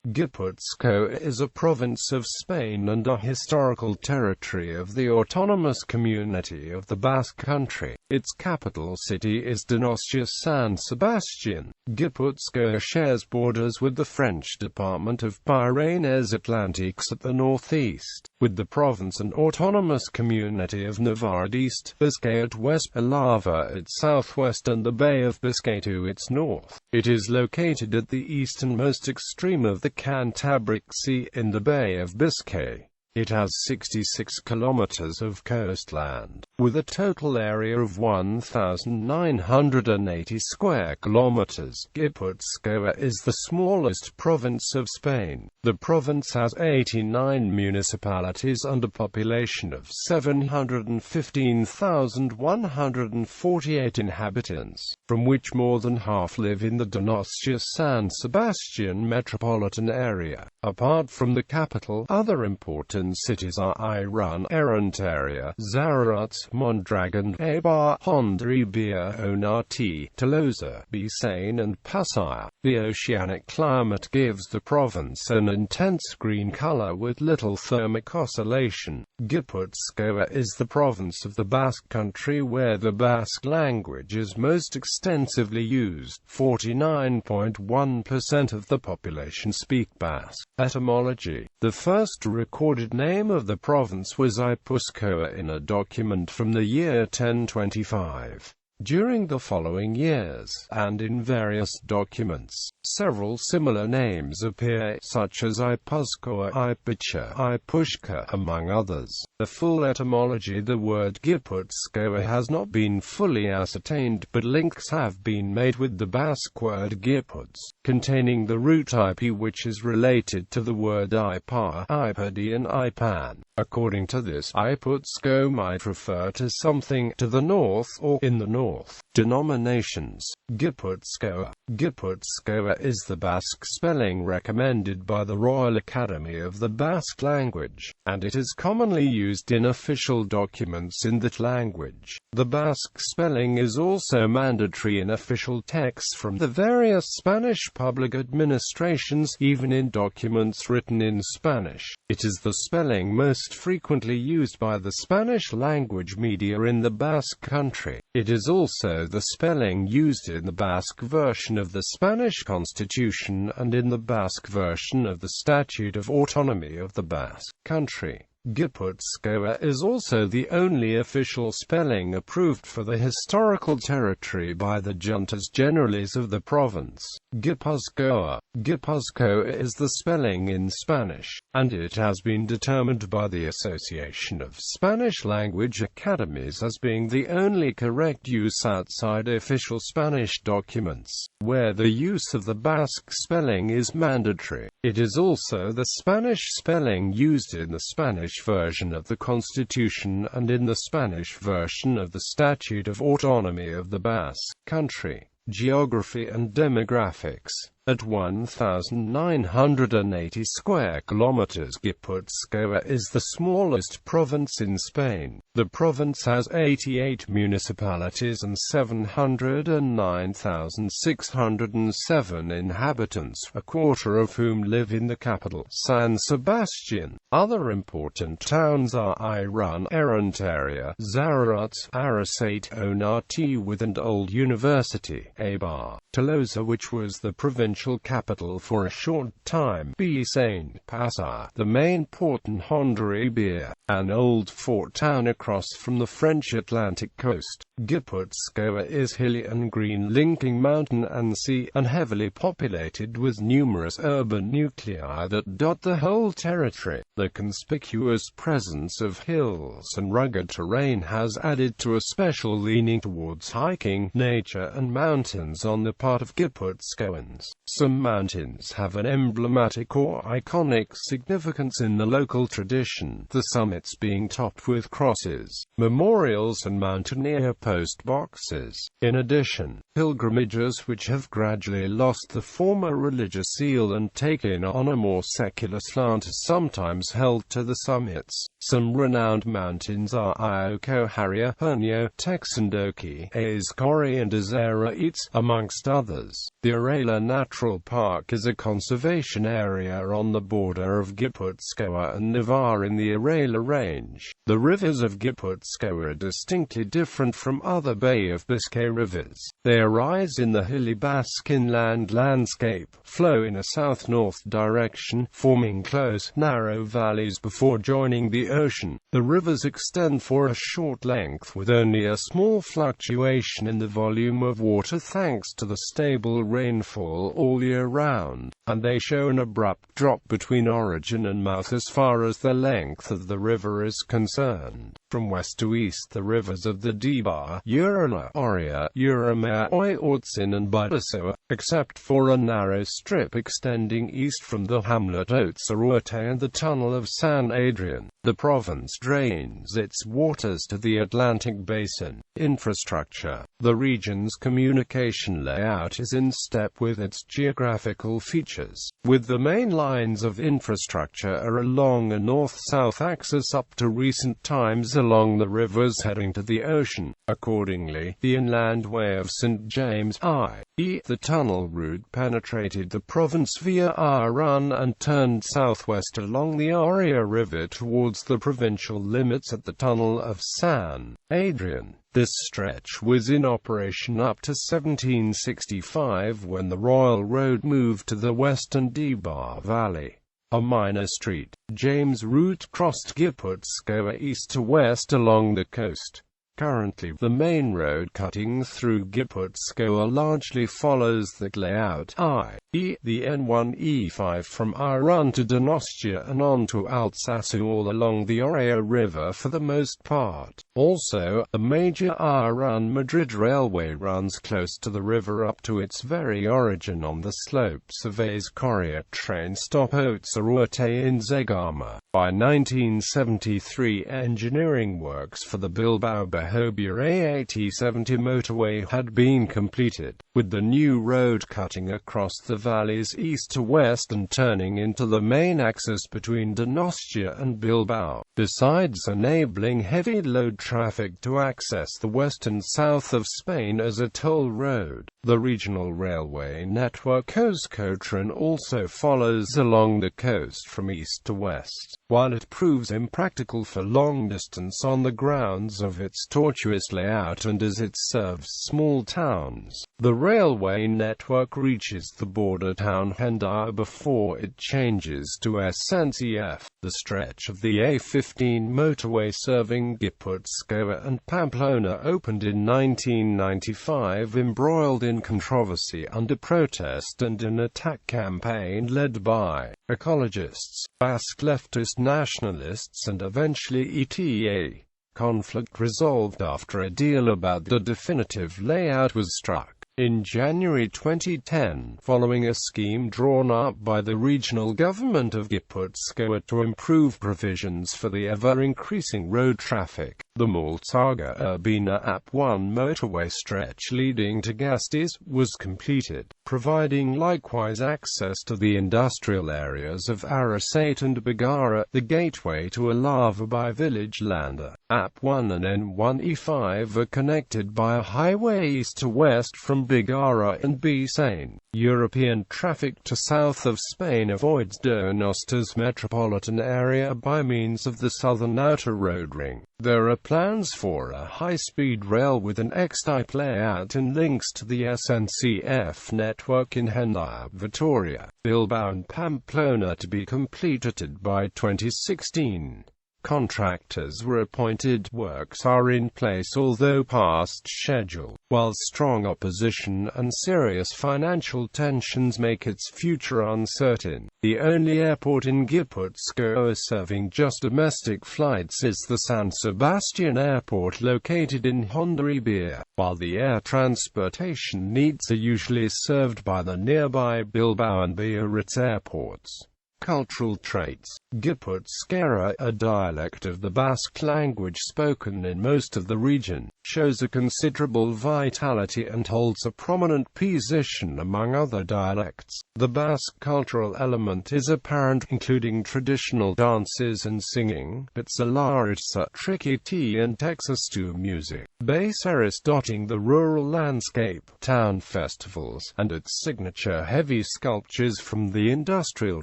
Gipuzkoa is a province of Spain and a historical territory of the autonomous community of the Basque Country. Its capital city is Donostia-San Sebastián. Gipuzkoa shares borders with the French department of Pyrénées-Atlantiques at the northeast, with the province and autonomous community of Navarre at east, Biscay at west, Álava at southwest and the Bay of Biscay to its north. It is located at the easternmost extreme of the Cantabric Sea in the Bay of Biscay. It has 66 kilometers of coastland, with a total area of 1,980 square kilometers. Gipuzkoa is the smallest province of Spain. The province has 89 municipalities and a population of 715,148 inhabitants, from which more than half live in the Donostia-San Sebastián metropolitan area. Apart from the capital, other important cities are Irún, Errenteria, Zarautz, Mondragon, Eibar, Hondarribia, Onart, Tolosa, Bisane and Pasaya. The oceanic climate gives the province an intense green color with little thermic oscillation. Gipuzkoa is the province of the Basque Country where the Basque language is most extensively used. 49.1% of the population speak Basque. Etymology. The first recorded name of the province was Gipuzkoa in a document from the year 1025. During the following years, and in various documents, several similar names appear, such as Gipuzkoa, Ipicha, Ipushka, among others. The full etymology of the word Gipuzkoa has not been fully ascertained, but links have been made with the Basque word Gipuz, containing the root Ipi, which is related to the word Ipa, Ipadi and Ipan. According to this, Gipuzkoa might refer to something to the north or in the north. Denominations. Gipuzkoa. Gipuzkoa is the Basque spelling recommended by the Royal Academy of the Basque language, and it is commonly used in official documents in that language. The Basque spelling is also mandatory in official texts from the various Spanish public administrations, even in documents written in Spanish. It is the spelling most frequently used by the Spanish language media in the Basque Country. It is also the spelling used in the Basque version of the Spanish Constitution and in the Basque version of the Statute of Autonomy of the Basque Country. Gipuzkoa is also the only official spelling approved for the historical territory by the Juntas Generales of the province. Gipuzkoa. Gipuzkoa is the spelling in Spanish, and it has been determined by the Association of Spanish Language Academies as being the only correct use outside official Spanish documents, where the use of the Basque spelling is mandatory. It is also the Spanish spelling used in the Spanish version of the Constitution and in the Spanish version of the Statute of Autonomy of the Basque Country. Geography and demographics. At 1,980 square kilometers, Gipuzkoa is the smallest province in Spain. The province has 88 municipalities and 709,607 inhabitants, a quarter of whom live in the capital, San Sebastián. Other important towns are Irún, Errenteria, Zarautz, Arrasate, Onart with an old university, Eibar, Tolosa, which was the provincial capital for a short time, Bisane, Pasaya, the main port, and Hondarribia, an old fort town across from the French Atlantic coast. Gipuzkoa is hilly and green, linking mountain and sea, and heavily populated with numerous urban nuclei that dot the whole territory. The conspicuous presence of hills and rugged terrain has added to a special leaning towards hiking, nature and mountains on the part of Gipuzkoans. Some mountains have an emblematic or iconic significance in the local tradition, the summits being topped with crosses, memorials and mountaineer post boxes. In addition, Pilgrimages which have gradually lost the former religious seal and taken on a more secular slant are sometimes held to the summits. Some renowned mountains are Ioko Haria, Hernio, Texandoki, Azcori and Azera-Its, amongst others. The Arela Natural Park is a conservation area on the border of Gipuzkoa and Navarre in the Arela Range. The rivers of Gipuzkoa are distinctly different from other Bay of Biscay rivers. They arise in the hilly Basque inland landscape, flow in a south-north direction, forming close, narrow valleys before joining the ocean. The rivers extend for a short length with only a small fluctuation in the volume of water thanks to the stable rainfall all year round, and they show an abrupt drop between origin and mouth as far as the length of the river is concerned. From west to east the rivers of the Dibar, Urala, Oria, Uramea, Oiortsin and Budasoa, except for a narrow strip extending east from the hamlet Otsaruate and the tunnel of San Adrian. The province drains its waters to the Atlantic basin. Infrastructure. The region's communication layout is in step with its geographical features, with the main lines of infrastructure are along a north-south axis up to recent times along the rivers heading to the ocean. Accordingly, the inland way of St. James, i.e. the tunnel route penetrated the province via Arun and turned southwest along the Oria River towards the provincial limits at the tunnel of San Adrian. This stretch was in operation up to 1765 when the Royal Road moved to the western Dibar Valley. A minor street, James route crossed Gipuzkoa east to west along the coast. Currently, the main road cutting through Gipuzkoa largely follows the layout, i.e. the N1-E5 from Arun to Donostia and on to Alsace all along the Oria River for the most part. Also, a major Arun-Madrid railway runs close to the river up to its very origin on the slopes of Azcori. Train stop Otsaruate in Zegama. By 1973 engineering works for the Bilbao-Behobia A8070 motorway had been completed, with the new road cutting across the valleys east to west and turning into the main axis between Donostia and Bilbao, besides enabling heavy load traffic to access the west and south of Spain as a toll road. The regional railway network Euskotren also follows along the coast from east to west. While it proves impractical for long distance on the grounds of its tortuous layout and as it serves small towns, the railway network reaches the border town Hendaya before it changes to SNCF. The stretch of the A15 motorway serving Gipuzkoa and Pamplona opened in 1995, embroiled in controversy under protest and an attack campaign led by ecologists, Basque leftist nationalists and eventually ETA. Conflict resolved after a deal about the definitive layout was struck in January 2010, following a scheme drawn up by the regional government of Gipuzkoa to improve provisions for the ever-increasing road traffic. The Maltaga Urbina AP1 motorway stretch leading to Gasteiz was completed, providing likewise access to the industrial areas of Arasate and Begara, the gateway to Álava by village Landa. AP1 and N1-E5 are connected by a highway east to west from Begara and Biscay. European traffic to south of Spain avoids Donostia's metropolitan area by means of the southern outer road ring. There are plans for a high-speed rail with an X-type layout and links to the SNCF network in Hendaya, Vitoria, Bilbao and Pamplona to be completed by 2016. Contractors were appointed. Works are in place although past schedule, while strong opposition and serious financial tensions make its future uncertain. The only airport in Gipuzkoa serving just domestic flights is the San Sebastián Airport located in Hondarribia, while the air transportation needs are usually served by the nearby Bilbao and Biarritz airports. Cultural traits. Gipuzkoa, a dialect of the Basque language spoken in most of the region, shows a considerable vitality and holds a prominent position among other dialects. The Basque cultural element is apparent, including traditional dances and singing, Pitzalaritsa, tricky tea and Texas-stew music, Baseris dotting the rural landscape, town festivals, and its signature heavy sculptures from the industrial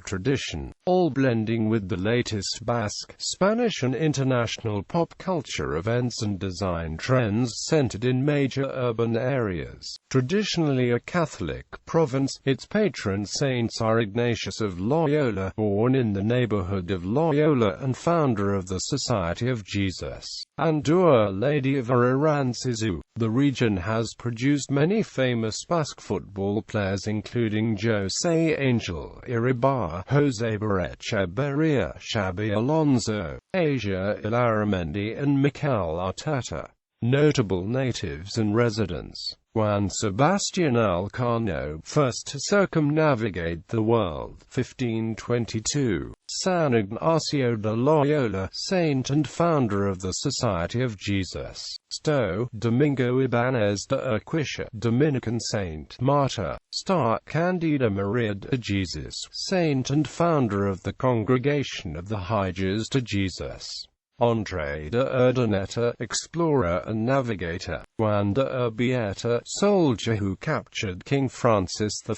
tradition, all blending with the latest Basque, Spanish and international pop culture events and design trends centered in major urban areas. Traditionally a Catholic province, its patron saints are Ignatius of Loyola, born in the neighborhood of Loyola and founder of the Society of Jesus, and Our Lady of Arancizu. The region has produced many famous Basque football players including Jose Angel Iribar, Jose Barrecha, Xabi Alonso, Asia Ilaramendi and Mikel Arteta. Notable natives and residents: Juan Sebastián Elcano, first to circumnavigate the world, 1522. San Ignacio de Loyola, saint and founder of the Society of Jesus. Sto, Domingo Ibanez de Urquiza, Dominican saint, martyr. Star, Candida Maria de Jesus, saint and founder of the Congregation of the Hijas de Jesus. Andre de Urdaneta, explorer and navigator. Juan de Urbieta, soldier who captured King Francis I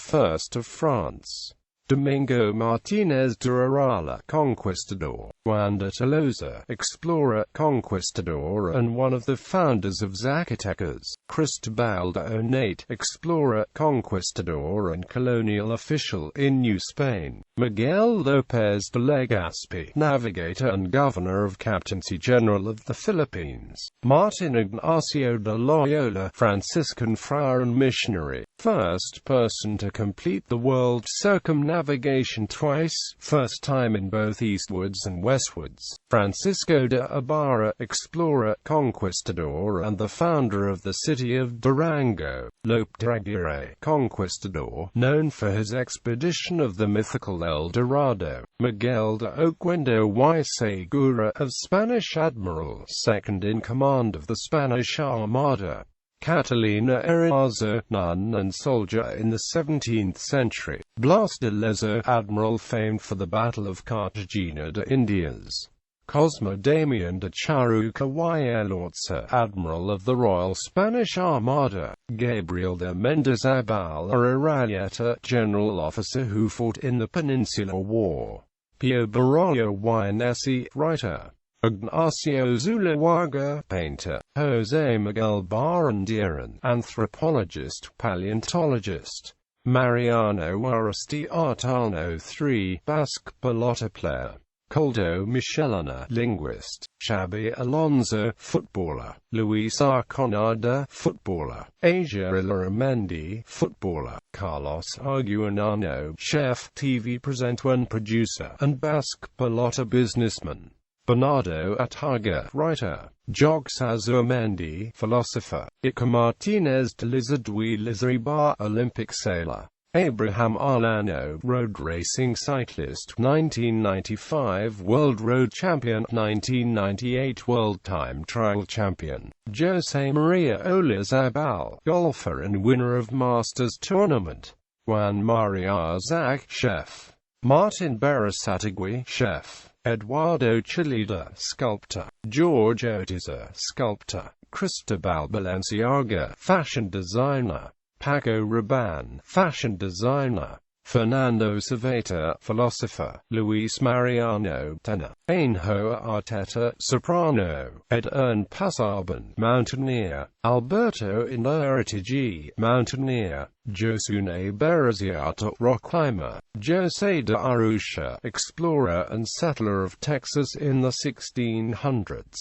of France. Domingo Martinez de Arala, conquistador. Juan de Tolosa, explorer, conquistador and one of the founders of Zacatecas. Cristobal de Onate, explorer, conquistador and colonial official in New Spain. Miguel López de Legazpi, navigator and governor of Captaincy General of the Philippines. Martin Ignacio de Loyola, Franciscan friar and missionary, first person to complete the world circumnavigation twice, first time in both eastwards and westwards. Francisco de Ibarra, explorer, conquistador and the founder of the city of Durango. Lope de Aguirre, conquistador, known for his expedition of the mythical El Dorado. Miguel de Oquendo y Segura, of Spanish admiral, second in command of the Spanish Armada. Catalina Erazo, nun and soldier in the 17th century. Blas de Lezo, admiral famed for the Battle of Cartagena de Indias. Cosmo Damian de Charuca y Elorza, admiral of the Royal Spanish Armada. Gabriel de Mendizabal Arrayeta, general officer who fought in the Peninsular War. Pio Barroyo y Nessi, writer. Ignacio Zuloaga, painter. Jose Miguel Barandiaran, anthropologist, paleontologist. Mariano Arasti Artano III, Basque pelota player. Coldo Michelena, linguist. Xabi Alonso, footballer. Luis Arconada, footballer. Asia Ilaramendi, footballer. Carlos Arguinano, chef, TV presenter and producer, and Basque pelota businessman. Bernardo Ataga, writer. Jogs Azumendi, philosopher. Iker Martinez de Lizardui Lizaribar, Olympic sailor. Abraham Arlano, road racing cyclist, 1995 World Road Champion, 1998 World Time Trial Champion. Jose Maria Olazabal, golfer and winner of Masters Tournament. Juan Maria Zach, chef. Martin Berasategui, chef. Eduardo Chilida, sculptor. George Otiza, sculptor. Cristobal Balenciaga, fashion designer. Paco Rabanne, fashion designer. Fernando Saveta, philosopher. Luis Mariano, tenor. Ainhoa Arteta, soprano. Edern Pasarban, mountaineer. Alberto Inertigi, mountaineer. Josune Beraziata, rock climber. Jose de Arusha, explorer and settler of Texas in the 1600s.